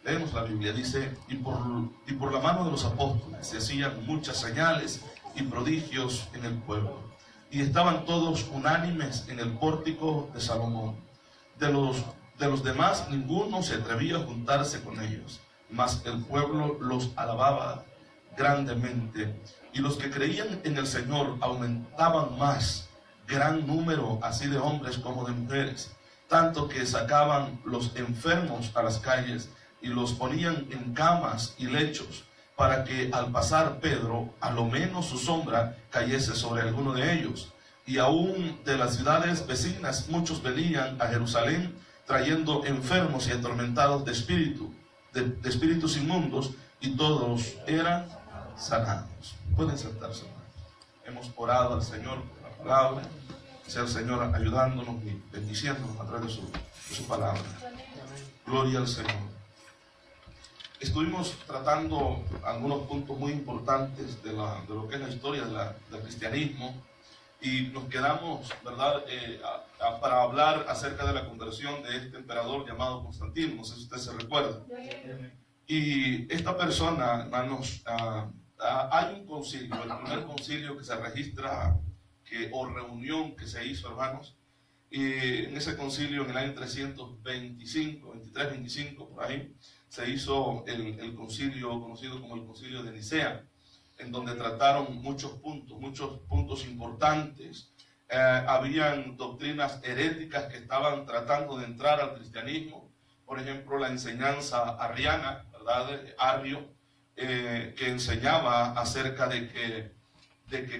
Leemos la Biblia, dice, y por la mano de los apóstoles se hacían muchas señales y prodigios en el pueblo. Y estaban todos unánimes en el pórtico de Salomón. De los demás ninguno se atrevía a juntarse con ellos, mas el pueblo los alababa grandemente. Y los que creían en el Señor aumentaban más, gran número así de hombres como de mujeres, tanto que sacaban los enfermos a las calles y los ponían en camas y lechos, para que al pasar Pedro, a lo menos su sombra cayese sobre alguno de ellos. Y aún de las ciudades vecinas muchos venían a Jerusalén, trayendo enfermos y atormentados de espíritus inmundos, y todos eran sanados. Pueden sentarse, hermanos. Hemos orado al Señor por la palabra, sea el Señor ayudándonos y bendiciéndonos a través de su palabra. Gloria al Señor. Estuvimos tratando algunos puntos muy importantes de lo que es la historia del cristianismo, y nos quedamos, ¿verdad?, para hablar acerca de la conversión de este emperador llamado Constantino. No sé si usted se recuerda. Y esta persona, hermanos, hay un concilio, el primer concilio que se registra, o reunión que se hizo, hermanos, y en ese concilio en el año 23-25, por ahí, se hizo el concilio conocido como el concilio de Nicea, en donde trataron muchos puntos importantes. Habían doctrinas heréticas que estaban tratando de entrar al cristianismo, por ejemplo la enseñanza arriana, ¿verdad?, Arrio, que enseñaba acerca de que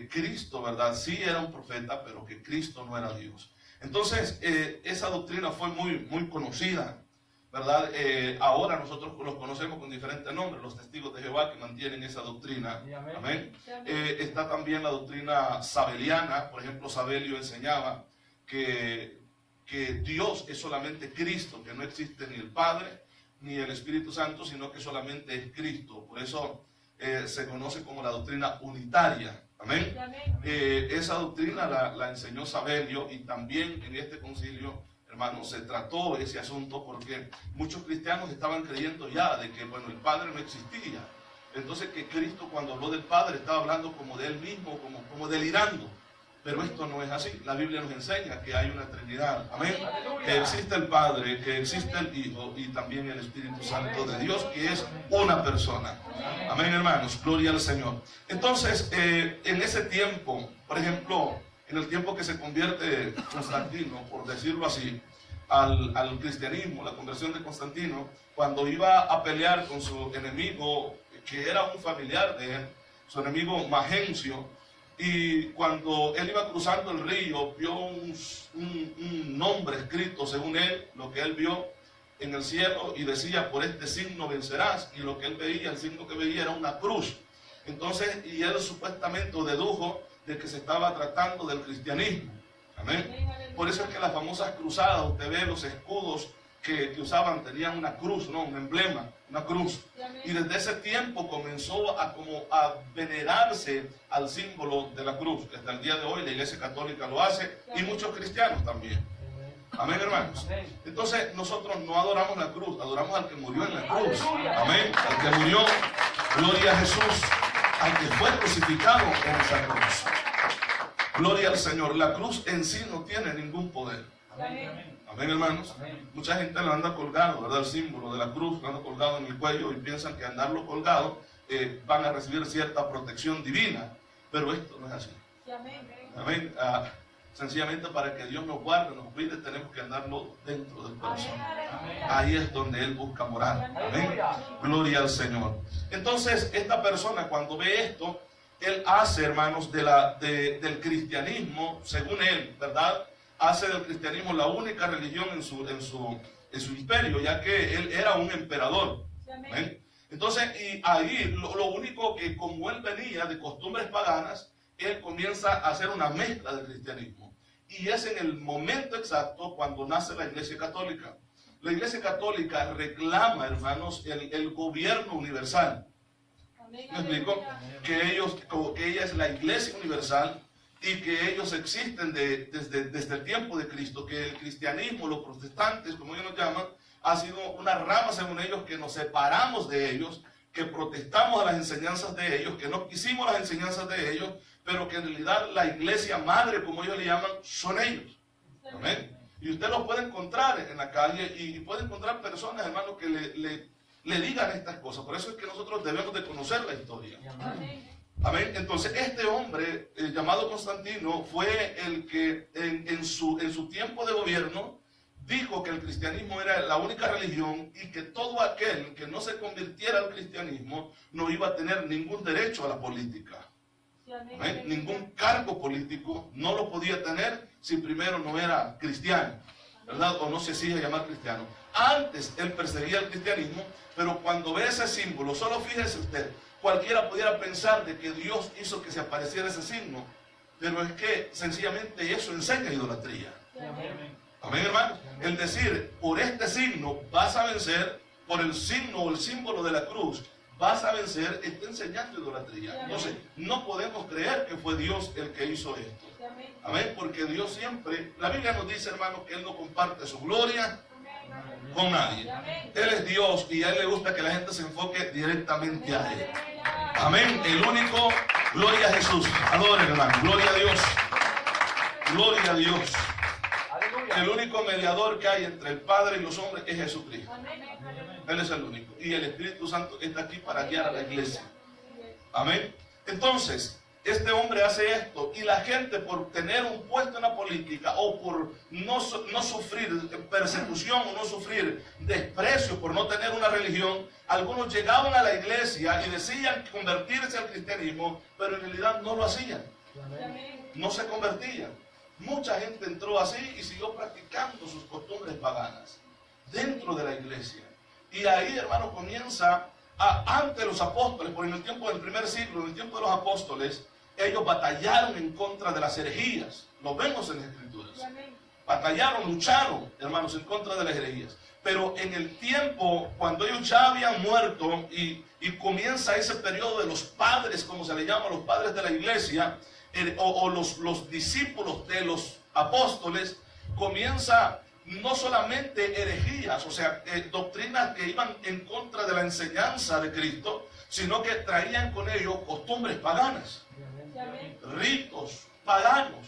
Cristo, ¿verdad?, sí era un profeta, pero que Cristo no era Dios. Entonces esa doctrina fue muy conocida, ¿verdad? Ahora nosotros los conocemos con diferentes nombres, los testigos de Jehová, que mantienen esa doctrina. Amén. Está también la doctrina sabeliana. Por ejemplo, Sabelio enseñaba que Dios es solamente Cristo, que no existe ni el Padre ni el Espíritu Santo, sino que solamente es Cristo. Por eso se conoce como la doctrina unitaria. Amén. Esa doctrina la enseñó Sabelio, y también en este concilio, hermanos, se trató ese asunto, porque muchos cristianos estaban creyendo ya de que, bueno, el Padre no existía. Entonces, que Cristo, cuando habló del Padre, estaba hablando como de Él mismo, como delirando. Pero esto no es así. La Biblia nos enseña que hay una Trinidad. Amén. Que existe el Padre, que existe el Hijo y también el Espíritu Santo de Dios, que es una persona. Amén, hermanos. Gloria al Señor. Entonces, en ese tiempo, por ejemplo, en el tiempo que se convierte Constantino, por decirlo así, al cristianismo, la conversión de Constantino, cuando iba a pelear con su enemigo, que era un familiar de él, su enemigo Magencio, y cuando él iba cruzando el río, vio un nombre escrito, según él, lo que él vio en el cielo, y decía: por este signo vencerás. Y lo que él veía, el signo que veía, era una cruz. Entonces, y él supuestamente dedujo de que se estaba tratando del cristianismo. Amén. Por eso es que las famosas cruzadas, usted ve los escudos que usaban, tenían una cruz, ¿no? Un emblema, una cruz. Y desde ese tiempo comenzó a venerarse al símbolo de la cruz. Hasta el día de hoy la Iglesia Católica lo hace, y muchos cristianos también. Amén, hermanos. Entonces nosotros no adoramos la cruz, adoramos al que murió en la cruz. Amén. Al que murió, gloria a Jesús, al que fue crucificado en esa cruz. Gloria al Señor. La cruz en sí no tiene ningún poder. Amén, hermanos. Mucha gente lo anda colgado, ¿verdad? El símbolo de la cruz lo anda colgado en el cuello, y piensan que andarlo colgado van a recibir cierta protección divina. Pero esto no es así. Amén. Sencillamente, para que Dios nos guarde, nos cuide, tenemos que andarlo dentro del corazón. Ahí es donde Él busca morar. Amén. Gloria al Señor. Entonces, esta persona, cuando ve esto, él hace, hermanos, del cristianismo, según él, ¿verdad?, hace del cristianismo la única religión en su imperio, ya que él era un emperador. ¿Ven? Entonces, y ahí lo único que, como él venía de costumbres paganas, él comienza a hacer una mezcla del cristianismo. Y es en el momento exacto cuando nace la Iglesia Católica. La Iglesia Católica reclama, hermanos, el gobierno universal. ¿Me explico? Que ella es la Iglesia universal, y que ellos existen desde el tiempo de Cristo, que el cristianismo, los protestantes, como ellos nos llaman, ha sido una rama, según ellos, que nos separamos de ellos, que protestamos a las enseñanzas de ellos, que no quisimos las enseñanzas de ellos, pero que en realidad la iglesia madre, como ellos le llaman, son ellos. Amén. Y usted los puede encontrar en la calle y puede encontrar personas, hermanos, que le digan estas cosas. Por eso es que nosotros debemos de conocer la historia. Amén. Amén. Entonces, este hombre llamado Constantino fue el que en su tiempo de gobierno dijo que el cristianismo era la única religión y que todo aquel que no se convirtiera al cristianismo no iba a tener ningún derecho a la política. Amén. Ningún cargo político no lo podía tener si primero no era cristiano, ¿verdad? O no se hacía llamar cristiano. Antes él perseguía el cristianismo, pero cuando ve ese símbolo, solo fíjese usted, cualquiera pudiera pensar de que Dios hizo que se apareciera ese signo, pero es que sencillamente eso enseña idolatría. Amén, hermano. El decir, por este signo vas a vencer, por el signo o el símbolo de la cruz vas a vencer, está enseñando idolatría. Entonces, no podemos creer que fue Dios el que hizo esto. Amén, porque Dios siempre, la Biblia nos dice, hermano, que Él no comparte su gloria con nadie. Él es Dios y a Él le gusta que la gente se enfoque directamente a Él. Amén, el único, gloria a Jesús. Adoren, hermano, gloria a Dios. Gloria a Dios. El único mediador que hay entre el Padre y los hombres es Jesucristo. Él es el único. Y el Espíritu Santo está aquí para guiar a la iglesia. Amén. Entonces, este hombre hace esto y la gente, por tener un puesto en la política o por no sufrir persecución o no sufrir desprecio por no tener una religión, algunos llegaban a la iglesia y decían convertirse al cristianismo, pero en realidad no lo hacían. No se convertían. Mucha gente entró así y siguió practicando sus costumbres paganas dentro de la iglesia. Y ahí, hermano, comienza ante los apóstoles, porque en el tiempo del primer siglo, en el tiempo de los apóstoles, ellos batallaron en contra de las herejías. Lo vemos en las Escrituras. Batallaron, lucharon, hermanos, en contra de las herejías. Pero en el tiempo, cuando ellos ya habían muerto y comienza ese periodo de los padres, como se le llama, los padres de la iglesia, o los discípulos de los apóstoles, comienza no solamente herejías, o sea, doctrinas que iban en contra de la enseñanza de Cristo, sino que traían con ellos costumbres paganas, ritos paganos,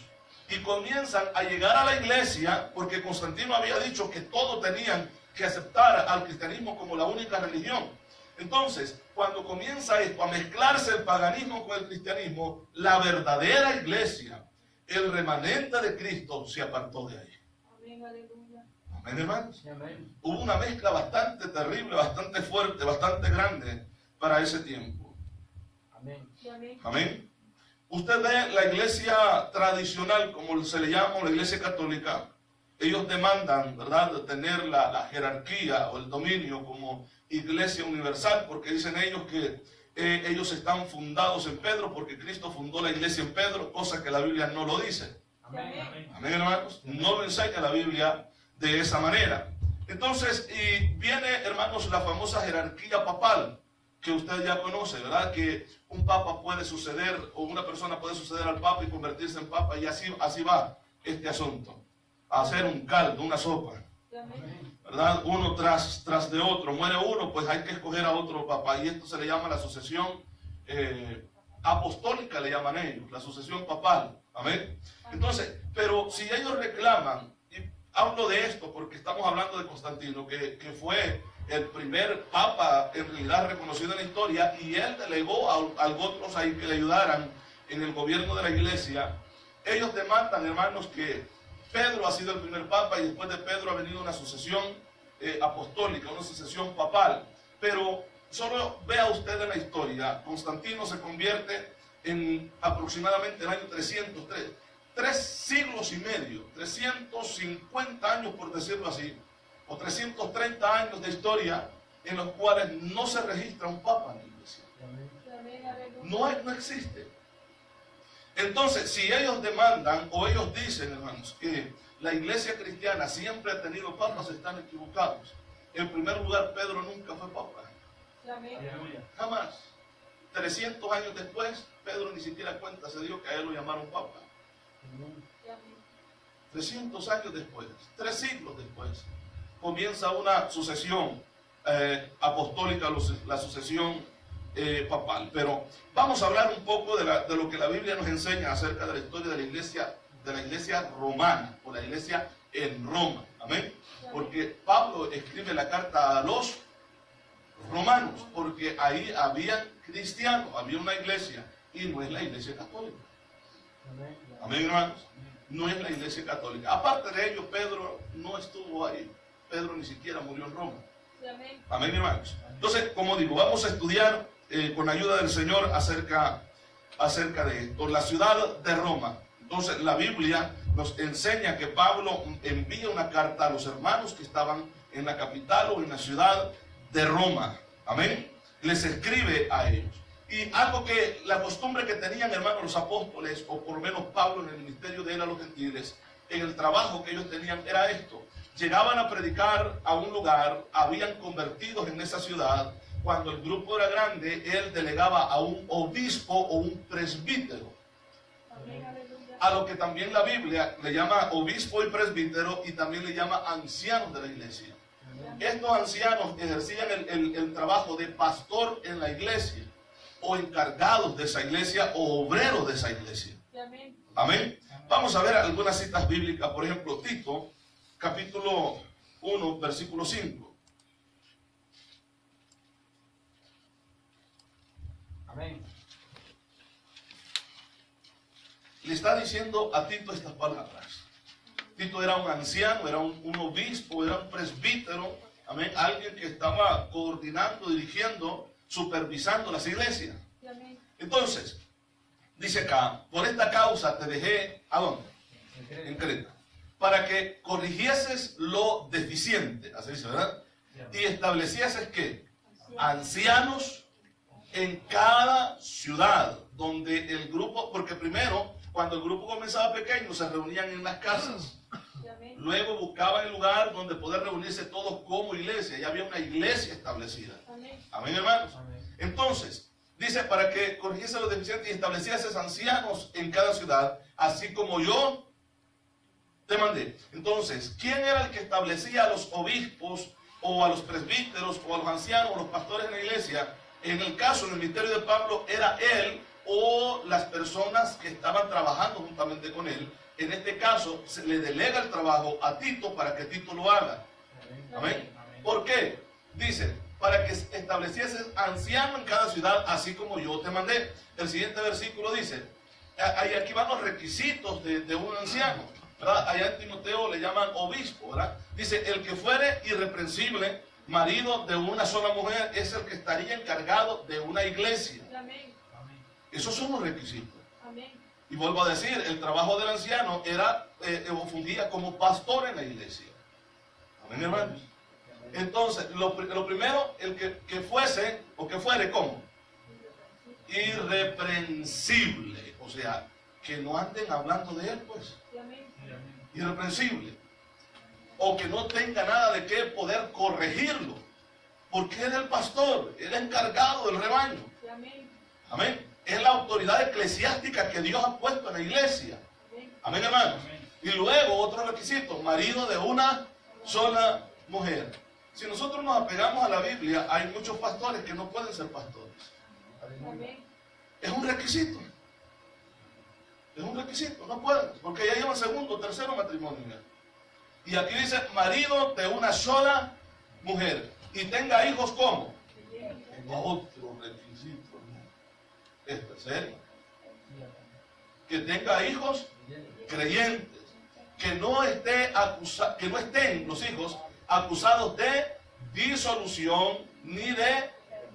y comienzan a llegar a la iglesia, porque Constantino había dicho que todos tenían que aceptar al cristianismo como la única religión. Entonces, cuando comienza esto a mezclarse el paganismo con el cristianismo, la verdadera iglesia, el remanente de Cristo, se apartó de ahí. Amén, hermanos. Amén. Hubo una mezcla bastante terrible, bastante fuerte, bastante grande para ese tiempo. Amén. Amén. Usted ve la iglesia tradicional, como se le llama, la iglesia católica. Ellos demandan, ¿verdad?, de tener la jerarquía o el dominio como iglesia universal, porque dicen ellos que ellos están fundados en Pedro, porque Cristo fundó la iglesia en Pedro, cosa que la Biblia no lo dice. Amén. Amén, hermanos. No lo enseña la Biblia de esa manera. Entonces, y viene, hermanos, la famosa jerarquía papal, que usted ya conoce, ¿verdad? Que un papa puede suceder, o una persona puede suceder al papa y convertirse en papa, y así va este asunto. A hacer un caldo, una sopa, ¿verdad? Uno tras de otro. Muere uno, pues hay que escoger a otro papa. Y esto se le llama la sucesión apostólica, le llaman ellos, la sucesión papal. Amén. Entonces, pero si ellos reclaman, y hablo de esto porque estamos hablando de Constantino, que fue el primer papa en realidad reconocido en la historia, y él delegó a otros ahí que le ayudaran en el gobierno de la iglesia. Ellos demandan, hermanos, que Pedro ha sido el primer papa y después de Pedro ha venido una sucesión apostólica, una sucesión papal. Pero solo vea usted en la historia, Constantino se convierte en aproximadamente el año 303, 3 siglos y medio, 350 años por decirlo así, o 330 años de historia en los cuales no se registra un papa en la iglesia. No existe. Entonces, si ellos demandan o ellos dicen, hermanos, que la iglesia cristiana siempre ha tenido papas, están equivocados. En primer lugar, Pedro nunca fue papa. Jamás. 300 años después, Pedro ni siquiera cuenta se dio que a él lo llamaron papa. 300 años después, 3 siglos después. comienza una sucesión apostólica, la sucesión papal. Pero vamos a hablar un poco de lo que la Biblia nos enseña acerca de la historia de la iglesia romana, o la iglesia en Roma. Amén. Porque Pablo escribe la carta a los romanos, porque ahí había cristianos, había una iglesia, y no es la iglesia católica. Amén, hermanos. No es la iglesia católica. Aparte de ello, Pedro no estuvo ahí. Pedro ni siquiera murió en Roma. Amén, hermanos. Entonces, como digo, vamos a estudiar con ayuda del Señor acerca de esto. La ciudad de Roma. Entonces, la Biblia nos enseña que Pablo envía una carta a los hermanos que estaban en la capital o en la ciudad de Roma. Amén. Les escribe a ellos. Y algo que, la costumbre que tenían, hermanos, los apóstoles, o por lo menos Pablo en el ministerio de él a los gentiles, en el trabajo que ellos tenían, era esto. Llegaban a predicar a un lugar, habían convertidos en esa ciudad. Cuando el grupo era grande, él delegaba a un obispo o un presbítero. A lo que también la Biblia le llama obispo y presbítero, y también le llama ancianos de la iglesia. Estos ancianos ejercían el trabajo de pastor en la iglesia, o encargados de esa iglesia, o obreros de esa iglesia. Amén. Vamos a ver algunas citas bíblicas. Por ejemplo, Tito, capítulo 1, versículo 5. Amén. Le está diciendo a Tito estas palabras. Tito era un anciano, era un obispo, era un presbítero. Amén. Alguien que estaba coordinando, dirigiendo, supervisando las iglesias. Entonces, dice acá, por esta causa te dejé, ¿a dónde? En Creta. Para que corrigieses lo deficiente, así dice, ¿verdad? Y establecieses, ¿qué? Ancianos en cada ciudad, donde el grupo, porque primero, cuando el grupo comenzaba pequeño, se reunían en las casas. Luego buscaban el lugar donde poder reunirse todos como iglesia. Ya había una iglesia establecida. Amén, hermanos. Entonces, dice, para que corrigiese los deficientes y estableciese ancianos en cada ciudad, así como yo te mandé. Entonces, ¿quién era el que establecía a los obispos, o a los presbíteros, o a los ancianos, o los pastores en la iglesia? En el caso, en el ministerio de Pablo, era él o las personas que estaban trabajando juntamente con él. En este caso, se le delega el trabajo a Tito para que Tito lo haga. Amén. ¿Por qué? Dice, para que establecieses anciano en cada ciudad, así como yo te mandé. El siguiente versículo dice, aquí van los requisitos de un anciano, ¿verdad? Allá en Timoteo le llaman obispo, ¿verdad? Dice, el que fuere irreprensible, marido de una sola mujer, es el que estaría encargado de una iglesia. Esos son los requisitos. Y vuelvo a decir, el trabajo del anciano era, fungía como pastor en la iglesia. Amén, hermanos. Entonces, lo primero, el que fuese, o que fuere, ¿cómo? Irreprensible. O sea, que no anden hablando de él, pues. Irreprensible. O que no tenga nada de qué poder corregirlo. Porque él es el pastor, él es encargado del rebaño. Amén. Es la autoridad eclesiástica que Dios ha puesto en la iglesia. Amén, hermanos. Y luego, otro requisito, marido de una sola mujer. Si nosotros nos apegamos a la Biblia, hay muchos pastores que no pueden ser pastores. Es un requisito. Es un requisito, no pueden, porque ya llevan segundo o tercero matrimonio. Y aquí dice, marido de una sola mujer. Y tenga hijos, ¿cómo? Otro requisito. ¿Esto es serio? Que tenga hijos creyentes. Que no estén los hijos acusados de disolución ni de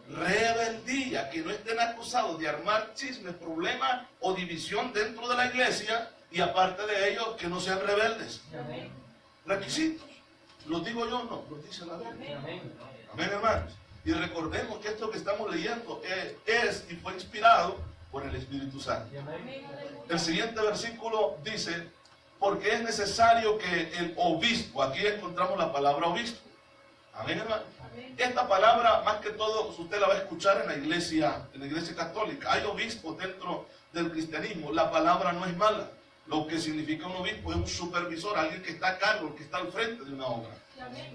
rebeldía, que no estén acusados de armar chismes, problemas o división dentro de la iglesia, y aparte de ello, que no sean rebeldes. Amén. Requisitos. ¿Los digo yo? No, los dice la Biblia. Amén, hermanos. Y recordemos que esto que estamos leyendo es y fue inspirado por el Espíritu Santo. El siguiente versículo dice, porque es necesario que el obispo, aquí encontramos la palabra obispo. Amén, hermano. Esta palabra, más que todo, usted la va a escuchar en la iglesia católica. Hay obispos dentro del cristianismo. La palabra no es mala. Lo que significa un obispo es un supervisor, alguien que está a cargo, que está al frente de una obra.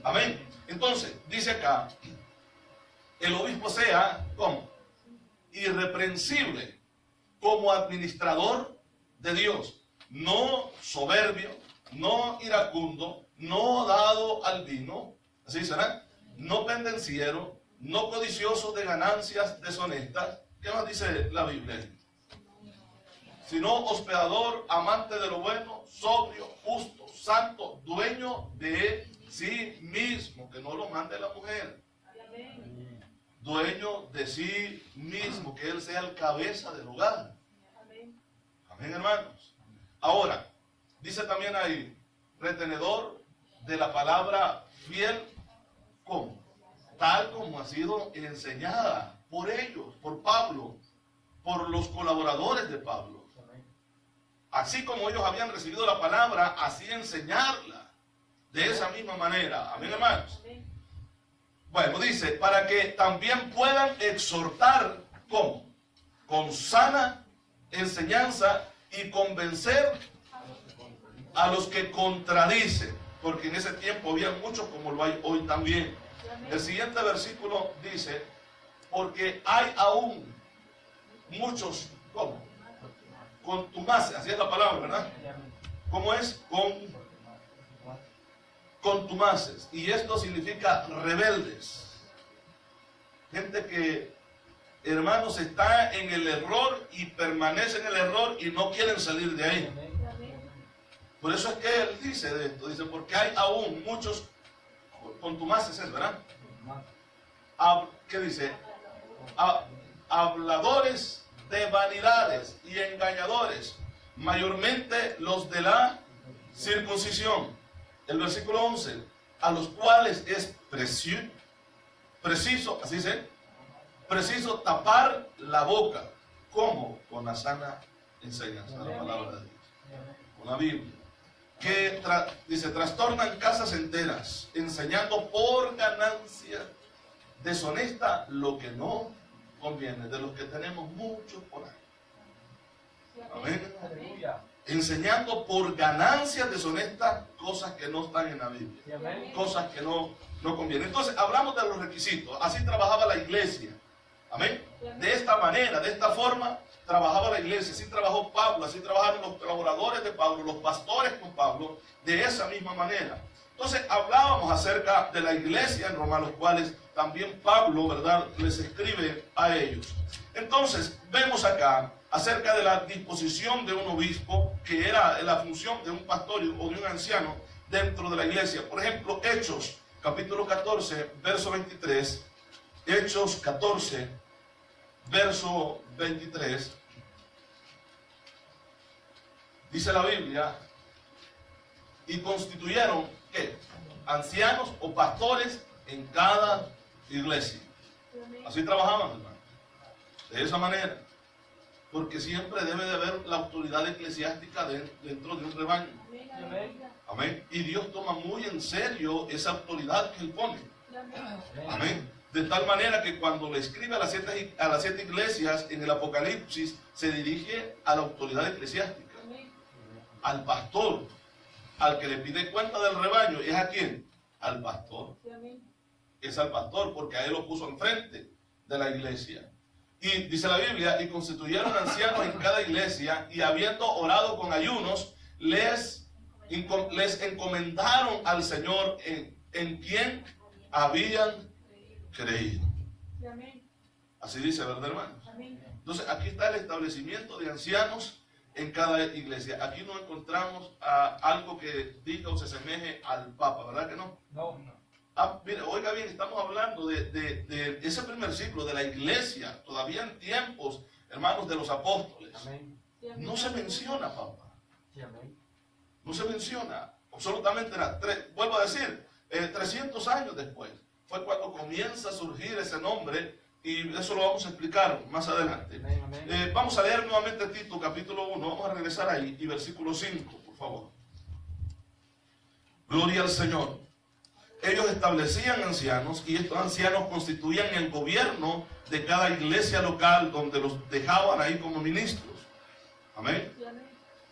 Amén. Entonces, dice acá, el obispo sea, ¿cómo? Irreprensible como administrador de Dios, no soberbio, no iracundo, no dado al vino, así será, no pendenciero, no codicioso de ganancias deshonestas. ¿Qué más dice la Biblia? Sino hospedador, amante de lo bueno, sobrio, justo, santo, dueño de sí mismo, que no lo mande la mujer. Dueño de sí mismo, que él sea el cabeza del hogar. Amén, hermanos. Ahora, dice también ahí, retenedor de la palabra fiel, ¿cómo? Tal como ha sido enseñada por ellos, por Pablo, por los colaboradores de Pablo. Así como ellos habían recibido la palabra, así enseñarla de esa misma manera. Amén, hermanos. Bueno, dice, para que también puedan exhortar, ¿cómo? Con sana enseñanza y convencer a los que contradicen, porque en ese tiempo había muchos como lo hay hoy también. El siguiente versículo dice, porque hay aún muchos, ¿cómo? Contumaces, así es la palabra, ¿verdad? ¿Cómo es? Contumaces. Y esto significa rebeldes. Gente que, hermanos, está en el error y permanece en el error y no quieren salir de ahí. Por eso es que él dice de esto, dice, porque hay aún muchos contumaces, ¿verdad? ¿Qué dice? Habladores de vanidades y engañadores, mayormente los de la circuncisión. El versículo 11, a los cuales es preciso, así dice, preciso tapar la boca. ¿Cómo? Con la sana enseñanza de la palabra de Dios, con la Biblia. Que dice, trastornan casas enteras, enseñando por ganancia deshonesta lo que no conviene, de los que tenemos muchos por ahí. Amén. Enseñando por ganancias deshonestas cosas que no están en la Biblia, cosas que no convienen. Entonces hablamos de los requisitos. Así trabajaba la iglesia. Amén. De esta manera, de esta forma trabajaba la iglesia. Así trabajó Pablo, así trabajaron los colaboradores de Pablo, los pastores con Pablo, de esa misma manera. Entonces hablábamos acerca de la iglesia en Roma, los cuales también Pablo, ¿verdad?, les escribe a ellos. Entonces vemos acá acerca de la disposición de un obispo, que era la función de un pastor o de un anciano dentro de la iglesia. Por ejemplo, Hechos, capítulo 14, verso 23. Hechos 14, verso 23. Dice la Biblia, y constituyeron, ¿qué? Ancianos o pastores en cada iglesia. Así trabajaban, hermano. De esa manera. Porque siempre debe de haber la autoridad eclesiástica dentro de un rebaño. Amén. Y Dios toma muy en serio esa autoridad que Él pone. Amén. De tal manera que cuando le escribe a las siete iglesias en el Apocalipsis, se dirige a la autoridad eclesiástica. Al pastor. Al que le pide cuenta del rebaño. ¿Es a quién? Al pastor. Es al pastor, porque a él lo puso enfrente de la iglesia. Y dice la Biblia, y constituyeron ancianos en cada iglesia, y habiendo orado con ayunos, les encomendaron al Señor en quien habían creído. Así dice, ¿verdad, hermanos? Entonces aquí está el establecimiento de ancianos en cada iglesia. Aquí no encontramos algo que diga o se asemeje al Papa, ¿verdad que no? No. Mire, oiga bien, estamos hablando de ese primer siglo de la iglesia, todavía en tiempos, hermanos, de los apóstoles. No se menciona, Papa. No se menciona. Absolutamente nada. Vuelvo a decir, 300 años después fue cuando comienza a surgir ese nombre, y eso lo vamos a explicar más adelante. Vamos a leer nuevamente Tito capítulo 1, vamos a regresar ahí, y versículo 5, por favor. Gloria al Señor. Ellos establecían ancianos, y estos ancianos constituían el gobierno de cada iglesia local, donde los dejaban ahí como ministros. Amén.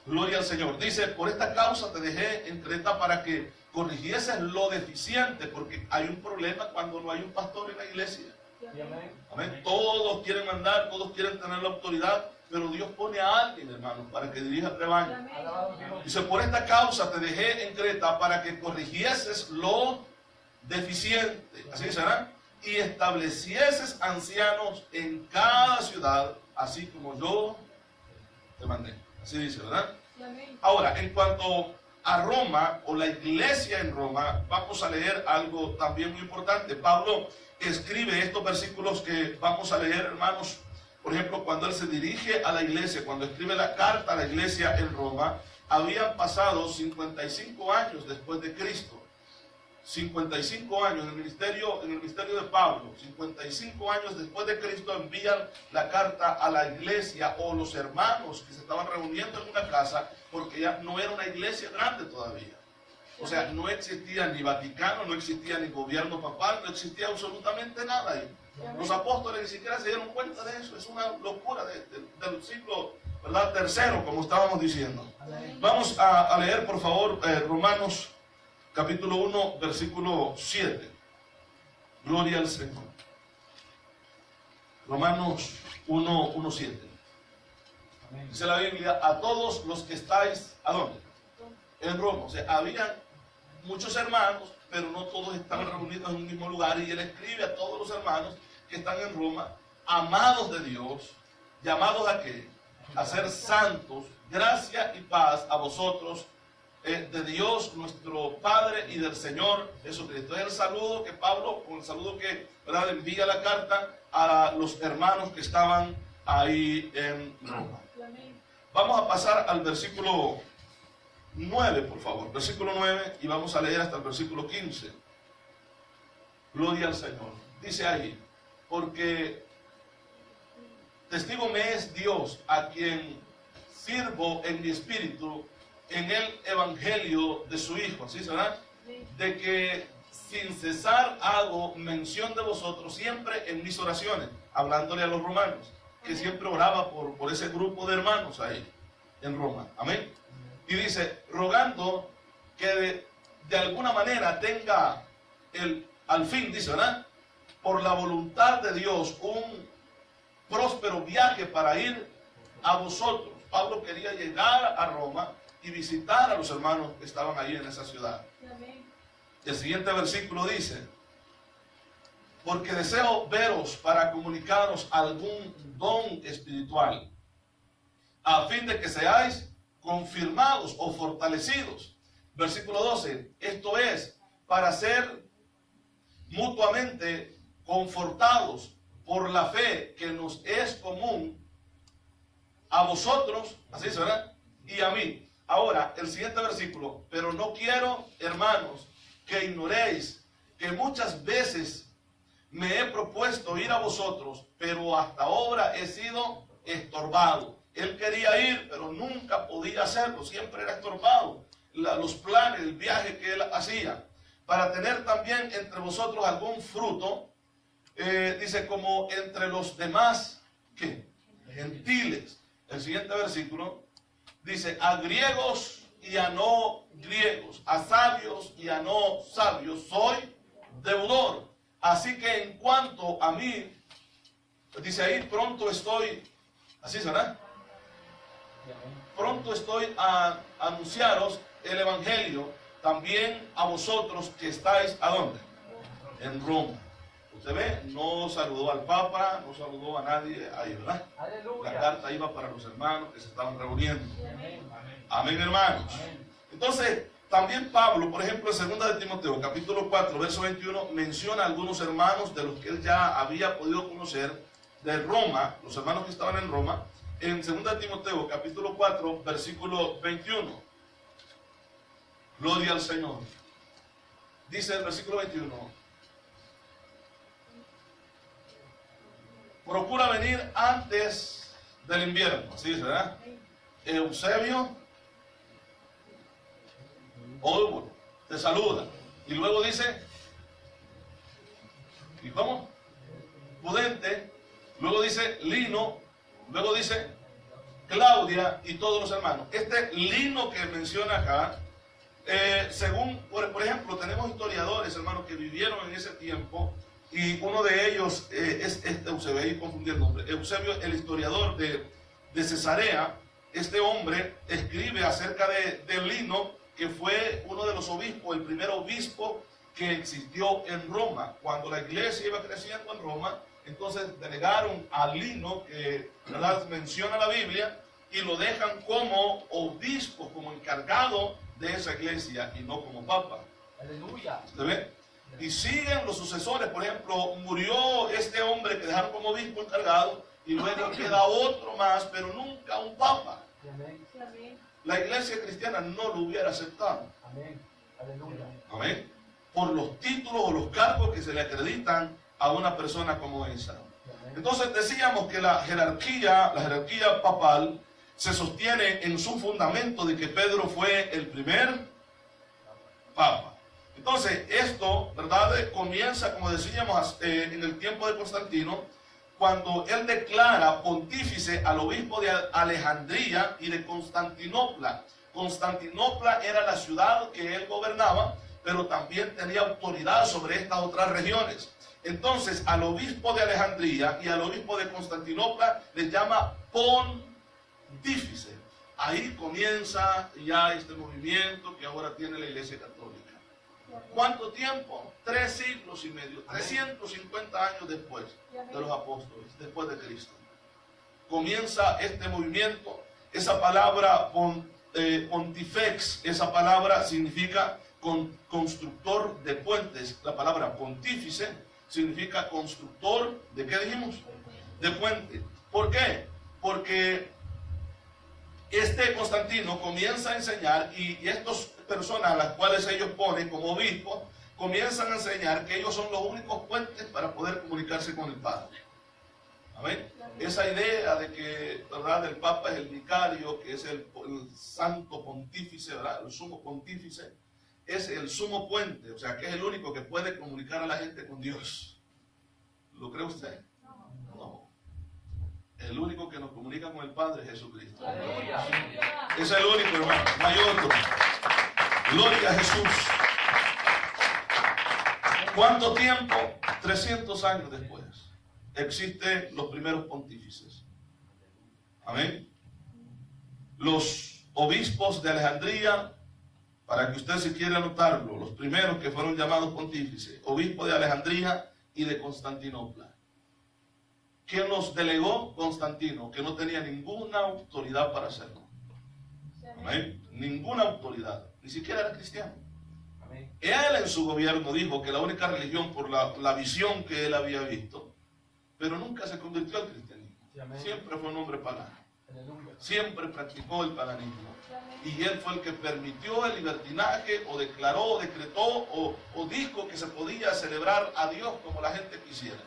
Gloria al Señor. Dice, por esta causa te dejé en Creta para que corrigieses lo deficiente, porque hay un problema cuando no hay un pastor en la iglesia. Amén. Todos quieren mandar, todos quieren tener la autoridad, pero Dios pone a alguien, hermanos, para que dirija el rebaño. Dice, por esta causa te dejé en Creta para que corrigieses lo deficiente, así será, y establecieses ancianos en cada ciudad, así como yo te mandé. Así dice, ¿verdad? Ahora, en cuanto a Roma, o la iglesia en Roma, vamos a leer algo también muy importante. Pablo escribe estos versículos que vamos a leer, hermanos. Por ejemplo, cuando él se dirige a la iglesia, cuando escribe la carta a la iglesia en Roma, habían pasado 55 años después de Cristo. 55 años en el ministerio de Pablo, 55 años después de Cristo, envían la carta a la iglesia o los hermanos que se estaban reuniendo en una casa, porque ya no era una iglesia grande todavía. O sea, no existía ni Vaticano, no existía ni gobierno papal, no existía absolutamente nada ahí. Los apóstoles ni siquiera se dieron cuenta de eso. Es una locura del siglo, ¿verdad?, tercero, como estábamos diciendo. Vamos a leer, por favor, Romanos capítulo 1, versículo 7. Gloria al Señor. Romanos 1, 7. Dice la Biblia, a todos los que estáis, ¿a dónde? En Roma. O sea, habían muchos hermanos, pero no todos estaban reunidos en un mismo lugar. Y él escribe a todos los hermanos que están en Roma, amados de Dios, llamados a ¿qué? A ser santos, gracia y paz a vosotros, de Dios nuestro Padre y del Señor Jesucristo. Es el saludo que Pablo, con el saludo que, ¿verdad?, envía la carta a los hermanos que estaban ahí en Roma. Vamos a pasar al versículo 9, por favor. Versículo 9, y vamos a leer hasta el versículo 15. Gloria al Señor. Dice ahí, porque testigo me es Dios, a quien sirvo en mi espíritu, en el evangelio de su Hijo, ¿sí será? De que sin cesar hago mención de vosotros siempre en mis oraciones, hablándole a los romanos, que siempre oraba por ese grupo de hermanos ahí en Roma. Amén. Y dice, rogando que de alguna manera tenga al fin, dice, ¿verdad?, por la voluntad de Dios, un próspero viaje para ir a vosotros. Pablo quería llegar a Roma y visitar a los hermanos que estaban ahí en esa ciudad. Amén. El siguiente versículo dice, porque deseo veros para comunicaros algún don espiritual, a fin de que seáis confirmados o fortalecidos. Versículo 12, esto es, para ser mutuamente confortados por la fe que nos es común a vosotros, así será, y a mí. Ahora, el siguiente versículo, pero no quiero, hermanos, que ignoréis que muchas veces me he propuesto ir a vosotros, pero hasta ahora he sido estorbado. Él quería ir, pero nunca podía hacerlo, siempre era estorbado. Los planes, el viaje que él hacía, para tener también entre vosotros algún fruto, dice, como entre los demás, ¿qué? Gentiles. El siguiente versículo dice, a griegos y a no griegos, a sabios y a no sabios, soy deudor. Así que en cuanto a mí, dice ahí, pronto estoy, así será, pronto estoy a anunciaros el evangelio también a vosotros que estáis, ¿a dónde? En Roma. Usted ve, no saludó al Papa, no saludó a nadie ahí, ¿verdad? Aleluya. La carta iba para los hermanos que se estaban reuniendo. Amén, amén, hermanos. Amén. Entonces, también Pablo, por ejemplo, en 2 de Timoteo, capítulo 4, verso 21, menciona a algunos hermanos de los que él ya había podido conocer de Roma, los hermanos que estaban en Roma, en 2 de Timoteo, capítulo 4, versículo 21. Gloria al Señor. Dice el versículo 21. Procura venir antes del invierno, así dice, ¿verdad? Eusebio, Olvo, te saluda. Y luego dice, ¿y cómo? Pudente, luego dice Lino, luego dice Claudia y todos los hermanos. Este Lino que menciona acá Según, por ejemplo, tenemos historiadores, hermanos, que vivieron en ese tiempo, y uno de ellos es Eusebio, ahí confundí el nombre. Eusebio, el historiador de Cesarea. Este hombre escribe acerca de Lino, que fue uno de los obispos, el primer obispo que existió en Roma. Cuando la iglesia iba creciendo en Roma, entonces delegaron a Lino, que ¿verdad? Menciona la Biblia, y lo dejan como obispo, como encargado de esa iglesia y no como papa. Aleluya. ¿Se ve? Y siguen los sucesores. Por ejemplo, murió este hombre que dejaron como obispo encargado, y luego queda otro más, pero nunca un papa. Amén. La iglesia cristiana no lo hubiera aceptado. Amén. Aleluya. Amén. Por los títulos o los cargos que se le acreditan a una persona como esa. Entonces decíamos que la jerarquía papal se sostiene en su fundamento de que Pedro fue el primer papa. Entonces esto, ¿verdad? Comienza, como decíamos, en el tiempo de Constantino, cuando él declara pontífice al obispo de Alejandría y de Constantinopla. Constantinopla era la ciudad que él gobernaba, pero también tenía autoridad sobre estas otras regiones. Entonces, al obispo de Alejandría y al obispo de Constantinopla les llama pontífice. Ahí comienza ya este movimiento que ahora tiene la Iglesia Católica. ¿Cuánto tiempo? 3 siglos y medio, 350 años después de los apóstoles, después de Cristo. Comienza este movimiento. Esa palabra pontifex, esa palabra significa constructor de puentes. La palabra pontífice significa constructor de, ¿qué dijimos? De puente. ¿Por qué? Porque este Constantino comienza a enseñar, y estas personas a las cuales ellos ponen como obispos, comienzan a enseñar que ellos son los únicos puentes para poder comunicarse con el Padre. Amén. Esa idea de que, ¿verdad?, el Papa es el vicario, que es el santo pontífice, ¿verdad?, el sumo pontífice, es el sumo puente, o sea, que es el único que puede comunicar a la gente con Dios. ¿Lo cree usted? No. El único que nos comunica con el Padre es Jesucristo. Aleluya. Es el único, hermano, no hay otro. Gloria a Jesús. ¿Cuánto tiempo? 300 años después existen los primeros pontífices. Amén. Los obispos de Alejandría, para que usted si quiere anotarlo, los primeros que fueron llamados pontífices, obispo de Alejandría y de Constantinopla. ¿Quién los delegó? Constantino, que no tenía ninguna autoridad para hacerlo. Amén. Ninguna autoridad, ni siquiera era cristiano. Amén. Él en su gobierno dijo que la única religión, por la visión que él había visto, pero nunca se convirtió al cristianismo. Siempre fue un hombre pagano. Siempre practicó el paganismo. Y él fue el que permitió el libertinaje, o declaró, o decretó, o dijo que se podía celebrar a Dios como la gente quisiera.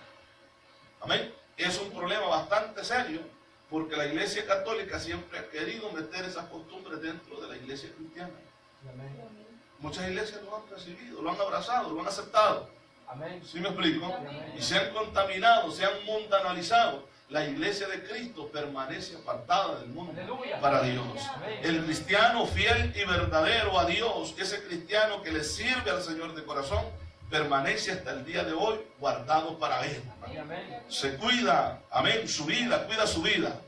Amén. Es un problema bastante serio, porque la Iglesia Católica siempre ha querido meter esas costumbres dentro de la Iglesia cristiana. Amén. Muchas iglesias lo han recibido, lo han abrazado, lo han aceptado. Amén. ¿Sí me explico? Amén. Y se han contaminado, se han mundanalizado. La iglesia de Cristo permanece apartada del mundo. Aleluya. Para Dios. Amén. El cristiano fiel y verdadero a Dios, ese cristiano que le sirve al Señor de corazón, permanece hasta el día de hoy guardado para Él. Amén. Se cuida, amén, su vida, cuida su vida.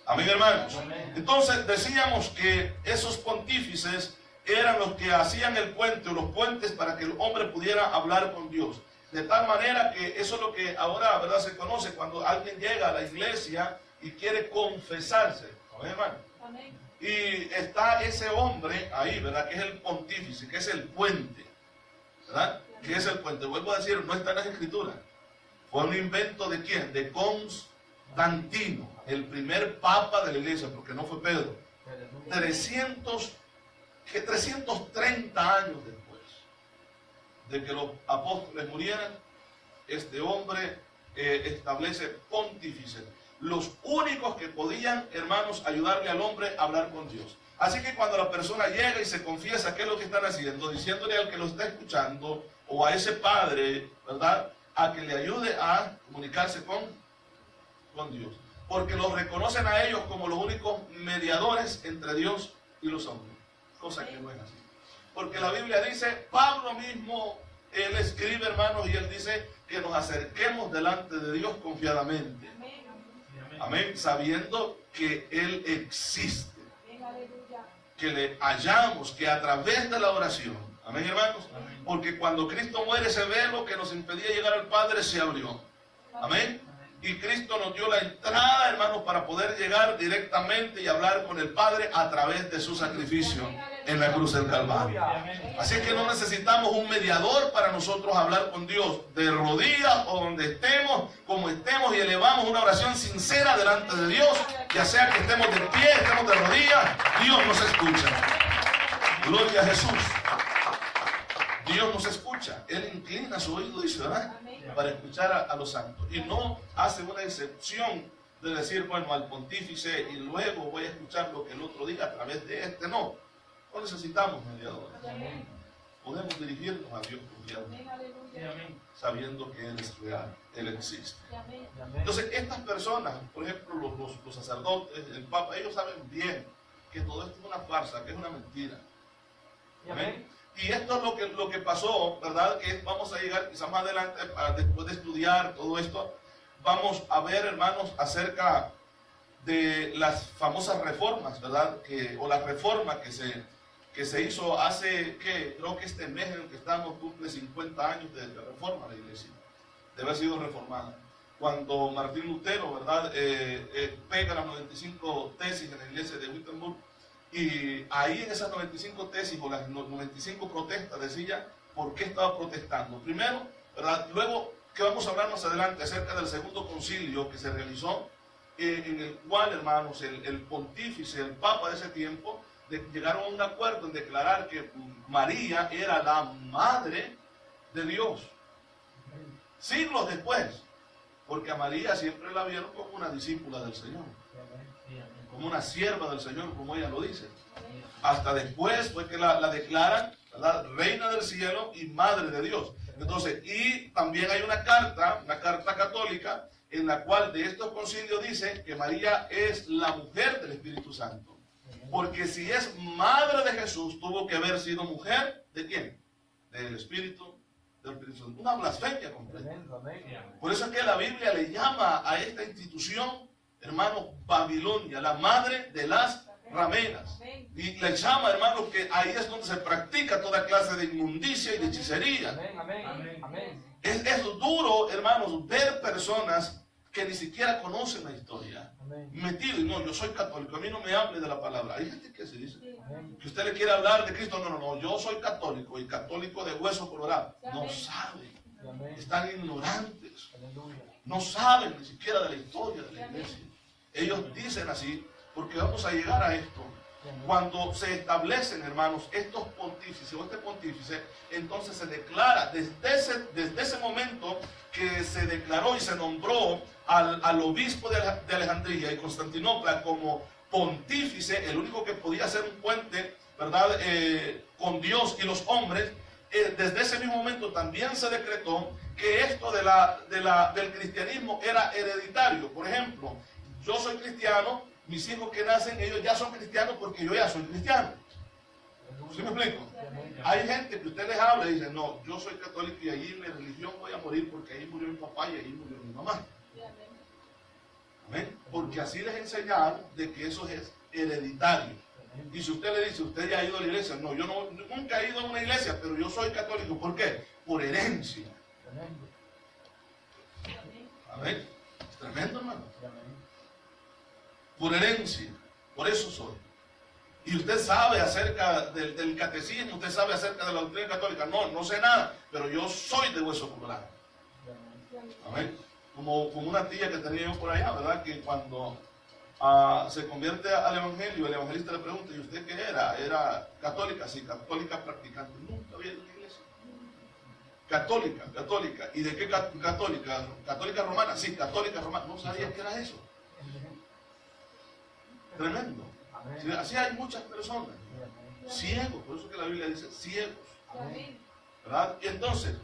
Amén, hermanos. Amén. Entonces decíamos que esos pontífices eran los que hacían el puente o los puentes para que el hombre pudiera hablar con Dios. De tal manera que eso es lo que ahora, ¿verdad?, se conoce cuando alguien llega a la iglesia y quiere confesarse. Amén, hermano. Amén. Y está ese hombre ahí, ¿verdad?, que es el pontífice, que es el puente. ¿Verdad? ¿Qué es el puente? Vuelvo a decir, no está en las escrituras. Fue un invento de ¿quién? De Constantino, el primer papa de la iglesia, porque no fue Pedro. 330 años después de que los apóstoles murieran, este hombre establece pontífices, los únicos que podían, hermanos, ayudarle al hombre a hablar con Dios. Así que cuando la persona llega y se confiesa, ¿qué es lo que están haciendo? Diciéndole al que lo está escuchando o a ese padre, ¿verdad?, a que le ayude a comunicarse con Dios. Porque los reconocen a ellos como los únicos mediadores entre Dios y los hombres. Cosa que no es así. Porque la Biblia dice, Pablo mismo, él escribe, hermanos, y él dice que nos acerquemos delante de Dios confiadamente. Amén. Sabiendo que Él existe. Que le hallamos, que a través de la oración. Amén, hermanos. Porque cuando Cristo muere, ese velo que nos impedía llegar al Padre se abrió. Amén. Y Cristo nos dio la entrada, hermanos, para poder llegar directamente y hablar con el Padre a través de su sacrificio en la cruz del Calvario. Así es que no necesitamos un mediador para nosotros hablar con Dios de rodillas o donde estemos, como estemos, y elevamos una oración sincera delante de Dios, ya sea que estemos de pie, estemos de rodillas, Dios nos escucha. Gloria a Jesús. Dios nos escucha. Él inclina su oído, dice, ¿verdad? Para escuchar a los santos. Y no hace una excepción de decir, bueno, al pontífice y luego voy a escuchar lo que el otro diga a través de este. No necesitamos mediadores. Podemos dirigirnos a Dios confiadamente, sabiendo que Él es real, Él existe. Entonces, estas personas, por ejemplo, los sacerdotes, el Papa, ellos saben bien que todo esto es una farsa, que es una mentira. Amén. Y esto es lo que pasó, ¿verdad? Que vamos a llegar quizás más adelante, después de estudiar todo esto, vamos a ver, hermanos, acerca de las famosas reformas, ¿verdad? O la reforma que se hizo hace, creo que este mes en el que estamos cumple 50 años de reforma de la iglesia, de haber sido reformada. Cuando Martín Lutero, ¿verdad? Pega las 95 tesis en la iglesia de Wittenberg. Y ahí en esas 95 tesis o las 95 protestas decía por qué estaba protestando. Primero, ¿verdad? Luego que vamos a hablar más adelante acerca del segundo concilio que se realizó, en el cual, hermanos, el pontífice, el papa de ese tiempo, llegaron a un acuerdo en declarar que María era la madre de Dios. Siglos después, porque a María siempre la vieron como una discípula del Señor, como una sierva del Señor, como ella lo dice. Hasta después fue que la declaran, ¿verdad?, reina del cielo y madre de Dios. Entonces, y también hay una carta católica, en la cual de estos concilios dice que María es la mujer del Espíritu Santo. Porque si es madre de Jesús, tuvo que haber sido mujer, ¿de quién? Del Espíritu Santo. Una blasfemia completa. Por eso es que la Biblia le llama a esta institución, hermanos, Babilonia, la madre de las rameras. Y le llama, hermanos, que ahí es donde se practica toda clase de inmundicia y de hechicería. Es duro, hermanos, ver personas que ni siquiera conocen la historia, metido, y no, yo soy católico, a mí no me hable de la palabra. Hay gente que se dice, que usted le quiere hablar de Cristo, no, yo soy católico, y católico de hueso colorado. No saben, están ignorantes, no saben ni siquiera de la historia de la iglesia. Ellos dicen así, porque vamos a llegar a esto. Cuando se establecen, hermanos, estos pontífices o este pontífice, entonces se declara, desde ese momento que se declaró y se nombró al obispo de Alejandría y Constantinopla como pontífice, el único que podía hacer un puente, ¿verdad?, con Dios y los hombres, desde ese mismo momento también se decretó que esto del cristianismo era hereditario. Por ejemplo, yo soy cristiano, mis hijos que nacen, ellos ya son cristianos porque yo ya soy cristiano. ¿Sí me explico? Hay gente que usted les habla y dice, no, yo soy católico y allí en mi religión voy a morir porque ahí murió mi papá y ahí murió mi mamá. ¿Amén? Porque así les enseñaron de que eso es hereditario. Y si usted le dice, usted ya ha ido a la iglesia, no, yo nunca he ido a una iglesia, pero yo soy católico. ¿Por qué? Por herencia. Amén. Es tremendo, hermano. Por herencia, por eso soy. Y usted sabe acerca del catecismo, usted sabe acerca de la doctrina católica. No sé nada, pero yo soy de hueso colorado. Amén. Como una tía que tenía yo por allá, ¿verdad? Que cuando se convierte al evangelio, el evangelista le pregunta, ¿y usted qué era? ¿Era católica? Sí, católica practicante. Nunca había ido a una iglesia. Católica. ¿Y de qué católica? ¿Católica romana? Sí, católica romana. No sabía qué era eso. Tremendo. Así hay muchas personas ciegos, por eso que la Biblia dice ciegos, ¿verdad? Y entonces,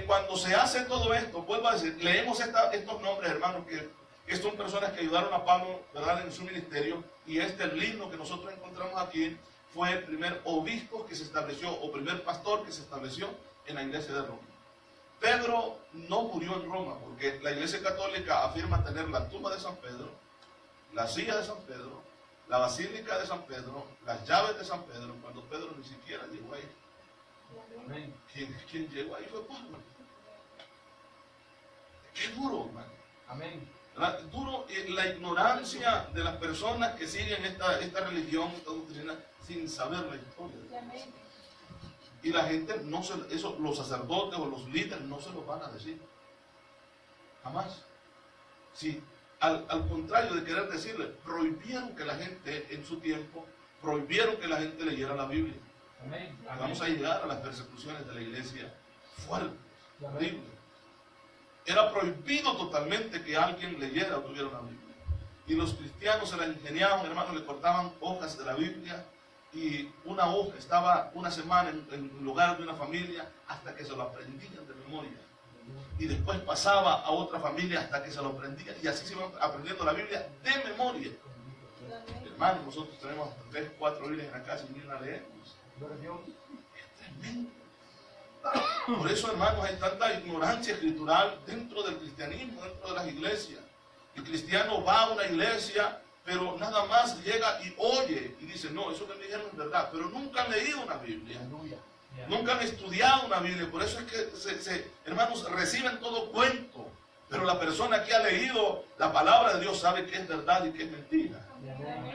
cuando se hace todo esto, vuelvo a decir, leemos estos nombres, hermanos, que son personas que ayudaron a Pablo, ¿verdad?, en su ministerio, y el libro que nosotros encontramos aquí fue el primer obispo que se estableció, o primer pastor que se estableció en la iglesia de Roma. Pedro no murió en Roma, porque la iglesia católica afirma tener la tumba de San Pedro, la silla de San Pedro, la basílica de San Pedro, las llaves de San Pedro, cuando Pedro ni siquiera llegó ahí. Amén. ¿Quién llegó ahí fue Pablo. Qué duro, hermano. Amén. Duro la ignorancia de las personas que siguen esta religión, esta doctrina, sin saber la historia. Y la gente, los sacerdotes o los líderes no se lo van a decir. Jamás. Sí, al contrario de querer decirle, prohibieron que la gente en su tiempo, prohibieron que la gente leyera la Biblia. Amén. Vamos a llegar a las persecuciones de la iglesia fuertes, terribles. Era prohibido totalmente que alguien leyera o tuviera una Biblia. Y los cristianos se la ingeniaban, hermanos, le cortaban hojas de la Biblia, y una hoja estaba una semana en el lugar de una familia hasta que se lo aprendían de memoria. Y después pasaba a otra familia hasta que se lo aprendían, y así se iban aprendiendo la Biblia de memoria. Hermanos, nosotros tenemos 3, 4 Biblias en la casa y ni la leemos. Es tremendo. Por eso, hermanos, hay tanta ignorancia escritural dentro del cristianismo, dentro de las iglesias. El cristiano va a una iglesia, pero nada más llega y oye y dice, no, eso que me dijeron es verdad, pero nunca han leído una Biblia. Nunca han estudiado una Biblia. Por eso es que, hermanos, reciben todo cuento. Pero la persona que ha leído la palabra de Dios sabe que es verdad y que es mentira.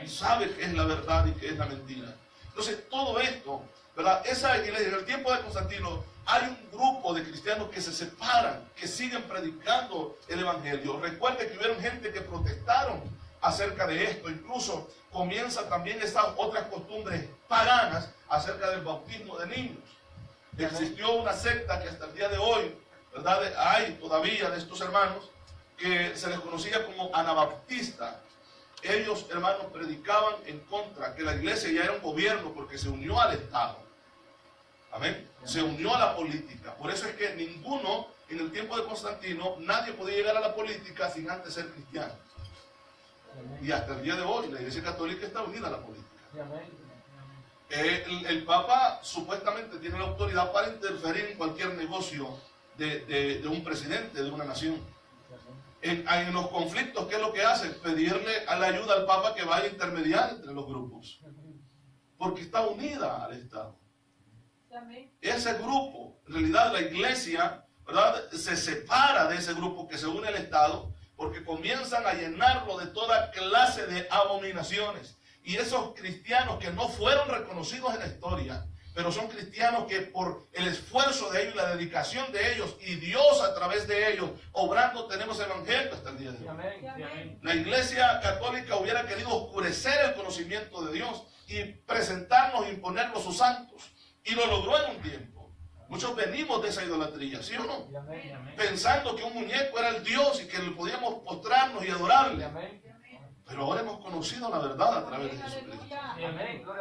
Sabe que es la verdad y que es la mentira. Entonces, todo esto, ¿verdad? Esa iglesia, en el tiempo de Constantino, hay un grupo de cristianos que se separan, que siguen predicando el evangelio. Recuerde que hubieron gente que protestaron acerca de esto. Incluso comienza también esas otras costumbres paganas acerca del bautismo de niños. Existió una secta que hasta el día de hoy, ¿verdad? Hay todavía de estos hermanos que se les conocía como anabaptistas. Ellos, hermanos, predicaban en contra, que la iglesia ya era un gobierno porque se unió al Estado. Amén. Se unió a la política. Por eso es que ninguno, en el tiempo de Constantino, nadie podía llegar a la política sin antes ser cristiano. Y hasta el día de hoy, la iglesia católica está unida a la política. El Papa supuestamente tiene la autoridad para interferir en cualquier negocio de un presidente de una nación. En los conflictos, ¿qué es lo que hace? Pedirle a la ayuda al Papa que vaya a intermediar entre los grupos. Porque está unida al Estado. Ese grupo, en realidad la iglesia, ¿verdad?, se separa de ese grupo que se une al Estado, porque comienzan a llenarlo de toda clase de abominaciones. Y esos cristianos que no fueron reconocidos en la historia, pero son cristianos que por el esfuerzo de ellos, la dedicación de ellos y Dios a través de ellos, obrando, tenemos el evangelio hasta el día de hoy. La iglesia católica hubiera querido oscurecer el conocimiento de Dios y presentarnos e imponernos sus santos. Y lo logró en un tiempo. Muchos venimos de esa idolatría, ¿sí o no? Pensando que un muñeco era el Dios y que le podíamos postrarnos y adorarle. Pero ahora hemos conocido la verdad a través de Jesucristo.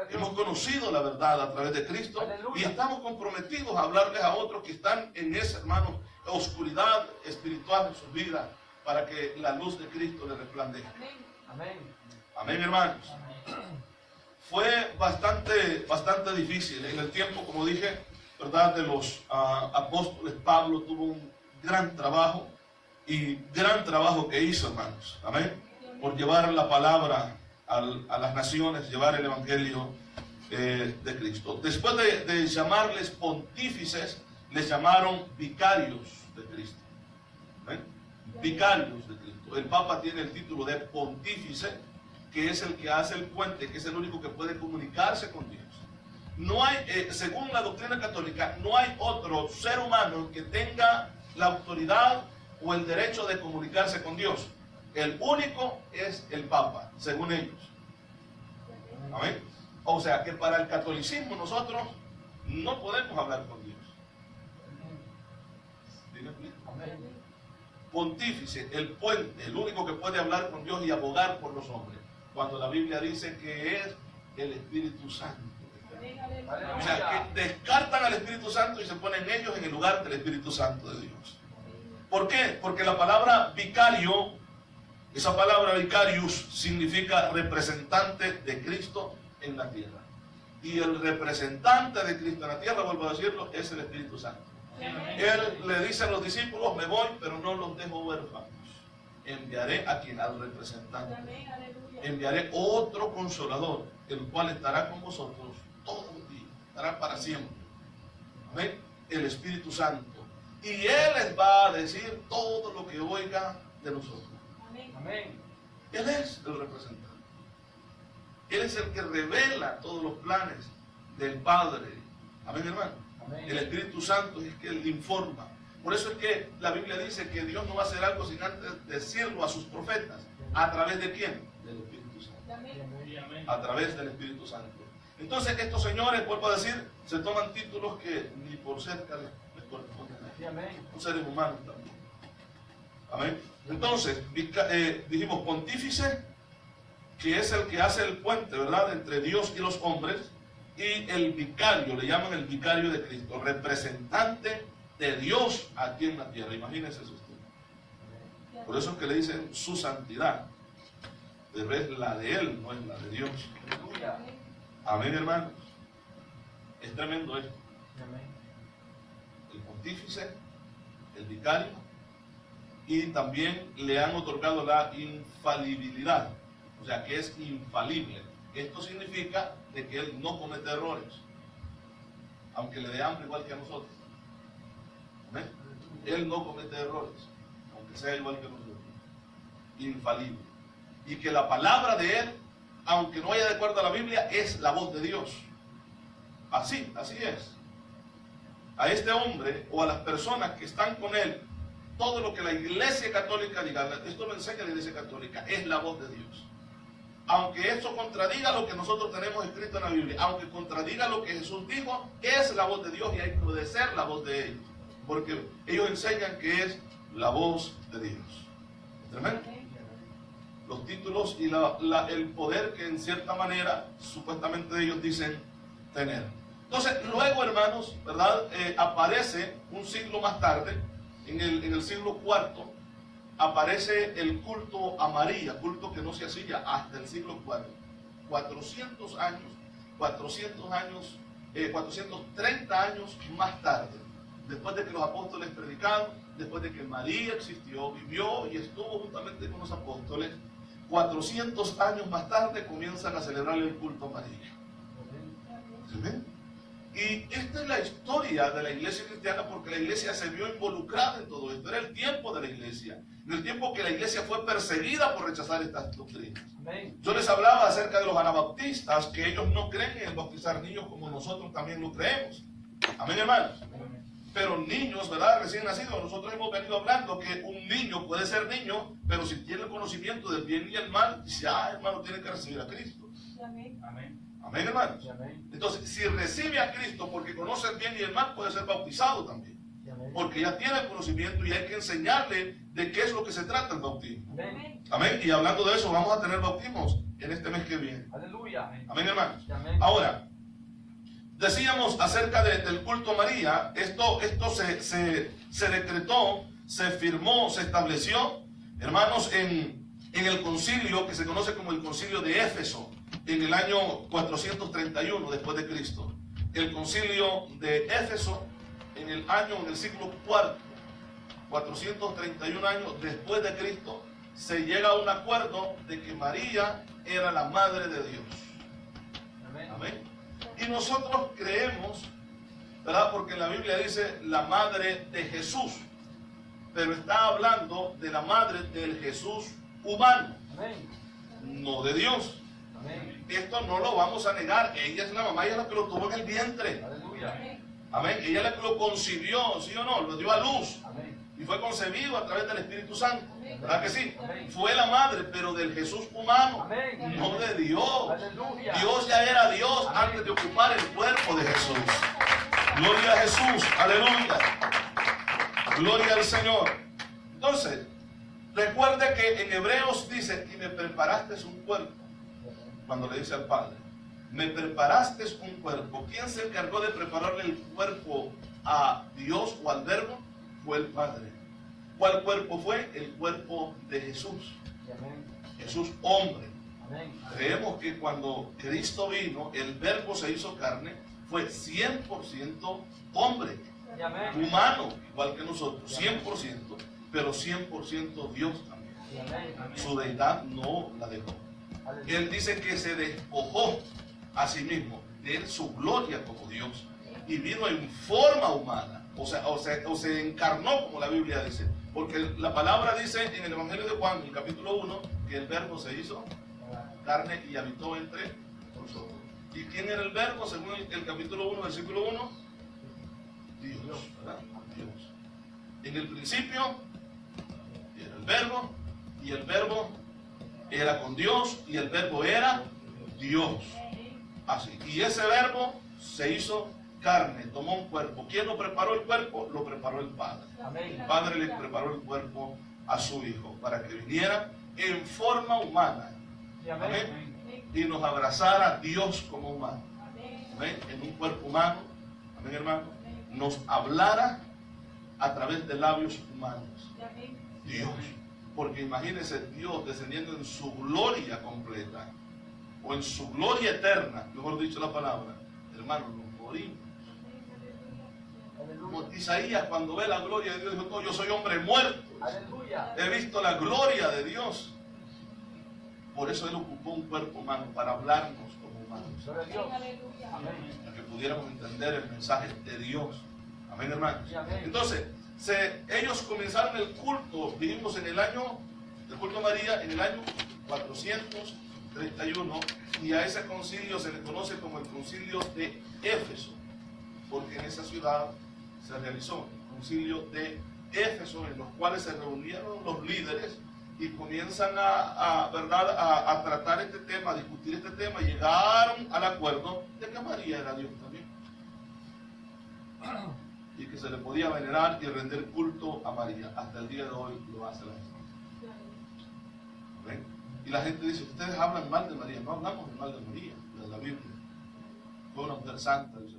Hemos conocido la verdad a través de Cristo y estamos comprometidos a hablarles a otros que están en esa, hermanos, oscuridad espiritual en sus vidas, para que la luz de Cristo les resplandezca. Amén, hermanos. Fue bastante difícil. En el tiempo, como dije, ¿verdad?, de los apóstoles, Pablo tuvo un gran trabajo, y gran trabajo que hizo, hermanos. Amén. Por llevar la palabra a las naciones, llevar el evangelio de Cristo. Después de llamarles pontífices, les llamaron vicarios de Cristo. ¿Ven? Vicarios de Cristo. El Papa tiene el título de pontífice, que es el que hace el puente, que es el único que puede comunicarse con Dios. No hay, según la doctrina católica, no hay otro ser humano que tenga la autoridad o el derecho de comunicarse con Dios. El único es el Papa, según ellos. Amén. O sea que para el catolicismo nosotros no podemos hablar con Dios. Pontífice, el puente, el único que puede hablar con Dios y abogar por los hombres. Cuando la Biblia dice que es el Espíritu Santo. O sea, que descartan al Espíritu Santo y se ponen ellos en el lugar del Espíritu Santo de Dios. ¿Por qué? Porque la palabra vicario, esa palabra vicarius, significa representante de Cristo en la tierra. Y el representante de Cristo en la tierra, vuelvo a decirlo, es el Espíritu Santo. Él le dice a los discípulos, me voy, pero no los dejo huérfanos. Enviaré a quien, al representante. Enviaré otro consolador, el cual estará con vosotros todos los días, estará para siempre. Amén. El Espíritu Santo. Y Él les va a decir todo lo que oiga de nosotros. Amén. Él es el representante. Él es el que revela todos los planes del Padre. Amén, hermano. Amén. El Espíritu Santo es el que le informa. Por eso es que la Biblia dice que Dios no va a hacer algo sin antes decirlo a sus profetas. ¿A través de quién? Del Espíritu Santo. Amén. A través del Espíritu Santo. Entonces estos señores, vuelvo a decir, se toman títulos que ni por cerca les corresponden a ellos. Amén. Son seres humanos también. Amén. Entonces, dijimos pontífice, que es el que hace el puente, ¿verdad?, entre Dios y los hombres, y el vicario, le llaman el vicario de Cristo, representante de Dios aquí en la tierra. Imagínense eso usted. Por eso es que le dicen su santidad, pero es la de Él, no es la de Dios. Aleluya. Amén, hermanos. Es tremendo esto. Amén. El pontífice, el vicario, y también le han otorgado la infalibilidad, o sea que es infalible. Esto significa de que Él no comete errores, aunque le dé hambre igual que a nosotros. ¿Amén? Él no comete errores, aunque sea igual que nosotros. Infalible. Y que la palabra de Él, aunque no vaya de acuerdo a la Biblia, es la voz de Dios. Así es. A este hombre o a las personas que están con Él, todo lo que la Iglesia Católica diga, esto lo enseña la Iglesia Católica, es la voz de Dios. Aunque eso contradiga lo que nosotros tenemos escrito en la Biblia, aunque contradiga lo que Jesús dijo, es la voz de Dios y hay que obedecer la voz de ellos. Porque ellos enseñan que es la voz de Dios. ¿Tremendo? Los títulos y el poder que en cierta manera supuestamente ellos dicen tener. Entonces, luego, hermanos, ¿verdad? Aparece un siglo más tarde, en el siglo IV, aparece el culto a María, culto que no se hacía hasta el siglo IV. 430 años más tarde, después de que los apóstoles predicaron, después de que María existió, vivió y estuvo juntamente con los apóstoles, 400 años más tarde comienzan a celebrar el culto a María. ¿Sí ven? Y esta es la historia de la iglesia cristiana, porque la iglesia se vio involucrada en todo esto. Era el tiempo de la iglesia, en el tiempo que la iglesia fue perseguida por rechazar estas doctrinas. Yo les hablaba acerca de los anabautistas, que ellos no creen en bautizar niños como nosotros también lo creemos. Amén, hermanos. Pero niños, ¿verdad?, recién nacidos, nosotros hemos venido hablando que un niño puede ser niño, pero si tiene el conocimiento del bien y el mal, dice, hermano, tiene que recibir a Cristo. Amén. Amén, hermanos. Amén. Entonces, si recibe a Cristo porque conoce el bien y el mal, puede ser bautizado también. Porque ya tiene el conocimiento y hay que enseñarle de qué es lo que se trata el bautismo. Amén. Amén. Y hablando de eso, vamos a tener bautismos en este mes que viene. Aleluya. Amén, hermanos. Amén. Ahora, decíamos acerca del culto a María, esto se decretó, se firmó, se estableció, hermanos, en el concilio que se conoce como el concilio de Éfeso, en el año 431 después de Cristo. El concilio de Éfeso en el siglo IV, 431 años después de Cristo, se llega a un acuerdo de que María era la madre de Dios. Amén. Amén. Y nosotros creemos, ¿verdad?, porque la Biblia dice la madre de Jesús, pero está hablando de la madre del Jesús humano, Amén. no de Dios. Amén. Esto no lo vamos a negar. Ella es la mamá, ella es la que lo tuvo en el vientre. Aleluya. Amén. Ella es la que lo concibió, ¿sí o no? Lo dio a luz. Amén. Y fue concebido a través del Espíritu Santo. ¿Verdad que sí? Amén. Fue la madre, pero del Jesús humano, Amén. no de Dios. Aleluya. Dios ya era Dios Amén. antes de ocupar el cuerpo de Jesús. Gloria a Jesús. Aleluya. Gloria al Señor. Entonces, recuerde que en Hebreos dice, y me preparaste un cuerpo. Cuando le dice al Padre, me preparaste un cuerpo. ¿Quién se encargó de prepararle el cuerpo a Dios o al Verbo? Fue el Padre. ¿Cuál cuerpo fue? El cuerpo de Jesús. Amén. Jesús hombre. Amén. Creemos que cuando Cristo vino, el Verbo se hizo carne, fue 100% hombre, Y amén. humano, igual que nosotros, 100%, pero 100% Dios también. Y amén. Su deidad no la dejó. Aleluya. Él dice que se despojó a sí mismo de su gloria como Dios y vino en forma humana, o se encarnó, como la Biblia dice, porque la palabra dice en el Evangelio de Juan, en el capítulo 1, que el Verbo se hizo carne y habitó entre nosotros. ¿Y quién era el Verbo según el capítulo 1, versículo 1? Dios, ¿verdad? Dios. En el principio era el Verbo, y el Verbo era con Dios, y el Verbo era Dios. Así. Y ese Verbo se hizo carne, tomó un cuerpo. ¿Quién lo preparó el cuerpo? Lo preparó el Padre. Amén. El Padre le preparó el cuerpo a su Hijo para que viniera en forma humana. Y amén. Y nos abrazara Dios como humano. Amén. En un cuerpo humano. Amén, hermano. Nos hablara a través de labios humanos. Dios. Porque imagínense Dios descendiendo en su gloria completa. O en su gloria eterna. Mejor dicho la palabra. Hermano, nos morimos. Como Isaías cuando ve la gloria de Dios dijo: no, yo soy hombre muerto. Aleluya. He visto la gloria de Dios. Por eso Él ocupó un cuerpo humano, para hablarnos como humanos, Gloria a Dios. Amén. para que pudiéramos entender el mensaje de Dios. Amén, hermanos. Y amén. Entonces, ellos comenzaron el culto, vivimos en el año, el culto a María, en el año 431, y a ese concilio se le conoce como el concilio de Éfeso, porque en esa ciudad se realizó el concilio de Éfeso, en los cuales se reunieron los líderes y comienzan a tratar este tema, a discutir este tema, y llegaron al acuerdo de que María era Dios también, y que se le podía venerar y rendir culto a María. Hasta el día de hoy lo hace la gente. ¿Ven? Y la gente dice: ustedes hablan mal de María. No hablamos mal de María, de la Biblia. Fue una mujer santa, dice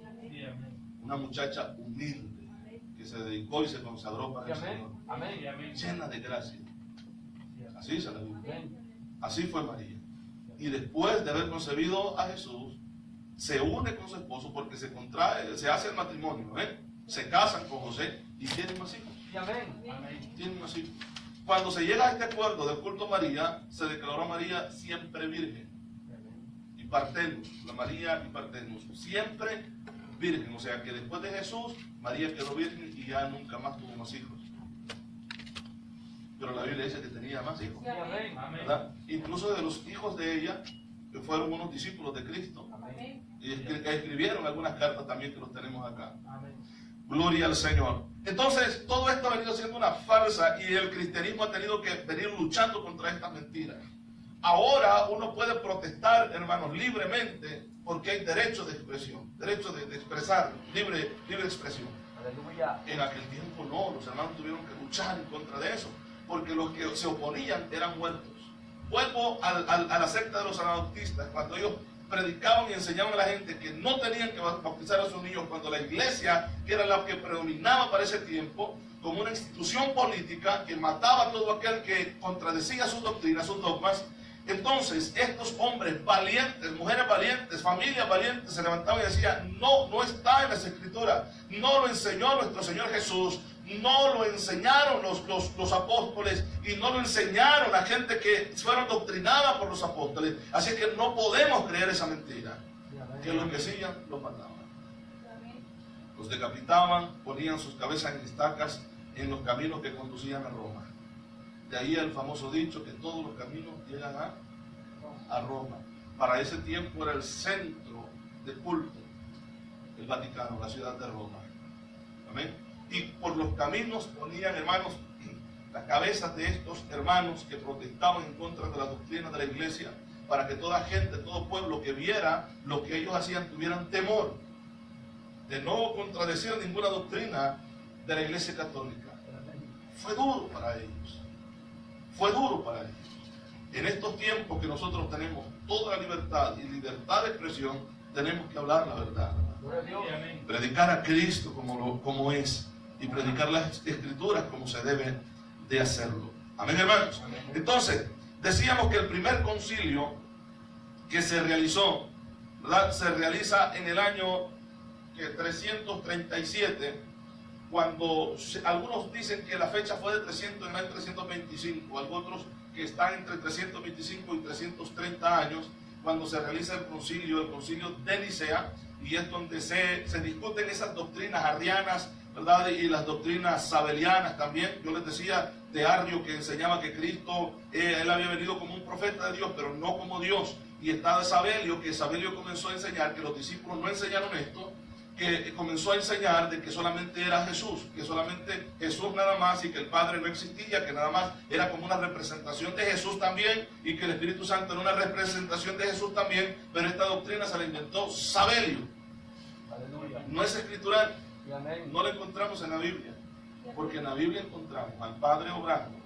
la Biblia. Una muchacha humilde que se dedicó y se consagró para el Señor, Amén. Y amén. llena de gracia. Así dice la Biblia. Amén. Así fue María. Y después de haber concebido a Jesús, se une con su esposo, porque se hace el matrimonio, ¿eh? Se casan con José y tienen más hijos. Y amén. Amén. Tienen más hijos. Cuando se llega a este acuerdo del culto a María, se declaró a María siempre virgen. Y Partenus, la María y Partenus, siempre virgen. O sea que después de Jesús, María quedó virgen y ya nunca más tuvo más hijos. Pero la Biblia dice que tenía más hijos, Y amén. ¿verdad? Incluso de los hijos de ella, que fueron unos discípulos de Cristo, Amén. y escribieron algunas cartas también que los tenemos acá. Amén. Gloria al Señor. Entonces, todo esto ha venido siendo una farsa, y el cristianismo ha tenido que venir luchando contra estas mentiras. Ahora uno puede protestar, hermanos, libremente, porque hay derecho de expresión, derecho de expresar, libre expresión. Aleluya. En aquel tiempo no, los hermanos tuvieron que luchar en contra de eso, porque los que se oponían eran muertos. Vuelvo a la secta de los anabautistas, cuando ellos predicaban y enseñaban a la gente que no tenían que bautizar a sus niños, cuando la iglesia, que era la que predominaba para ese tiempo, como una institución política que mataba a todo aquel que contradecía sus doctrinas, sus dogmas. Entonces estos hombres valientes, mujeres valientes, familias valientes se levantaban y decían: no está en las escrituras, no lo enseñó nuestro Señor Jesús, no lo enseñaron los apóstoles, y no lo enseñaron la gente que fueron doctrinadas por los apóstoles, así que no podemos creer esa mentira. Que los que decían los mataban, los decapitaban, ponían sus cabezas en estacas en los caminos que conducían a Roma. De ahí el famoso dicho que todos los caminos llegan a Roma. Para ese tiempo era el centro de culto, el Vaticano, la ciudad de Roma. Amén. Y por los caminos ponían, hermanos, las cabezas de estos hermanos que protestaban en contra de la doctrina de la iglesia, para que toda gente, todo pueblo que viera lo que ellos hacían tuvieran temor de no contradecir ninguna doctrina de la iglesia católica. Fue duro para ellos. Fue duro para ellos. En estos tiempos que nosotros tenemos toda la libertad y libertad de expresión, tenemos que hablar la verdad. Predicar a Cristo como es, y predicar las escrituras como se debe de hacerlo. Amén, hermanos. Entonces, Decíamos que el primer concilio que se realizó, ¿verdad?, se realiza en el año 337, cuando algunos dicen que la fecha fue de 300 en el año 325, otros que están entre 325 y 330 años, cuando se realiza el concilio de Nicea, y es donde se discuten esas doctrinas arrianas, ¿verdad?, y las doctrinas sabelianas también. Yo les decía de Arrio, que enseñaba que Cristo, él había venido como un profeta de Dios, pero no como Dios. Y estaba Sabelio, que Sabelio comenzó a enseñar, que los discípulos no enseñaron esto, que comenzó a enseñar de que solamente era Jesús, que solamente Jesús nada más, y que el Padre no existía, que nada más era como una representación de Jesús también, y que el Espíritu Santo era una representación de Jesús también, pero esta doctrina se la inventó Sabelio. Aleluya. No es escritural, Y amén. no la encontramos en la Biblia, porque en la Biblia encontramos al Padre obrando,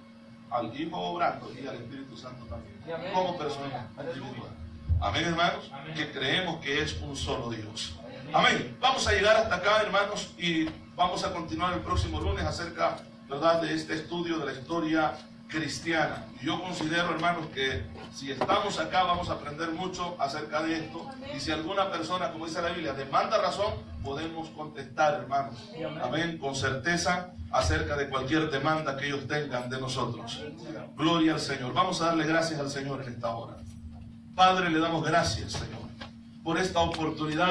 al Hijo obrando y al Espíritu Santo también, Y amén. como persona individual. Amén, hermanos, Amén. que creemos que es un solo Dios. Amén. Vamos a llegar hasta acá, hermanos, y vamos a continuar el próximo lunes acerca, ¿verdad?, de este estudio de la historia cristiana. Y yo considero, hermanos, que si estamos acá vamos a aprender mucho acerca de esto, y si alguna persona, como dice la Biblia, demanda razón, podemos contestar, hermanos, amén, con certeza acerca de cualquier demanda que ellos tengan de nosotros. Gloria al Señor. Vamos a darle gracias al Señor en esta hora. Padre, le damos gracias, Señor, por esta oportunidad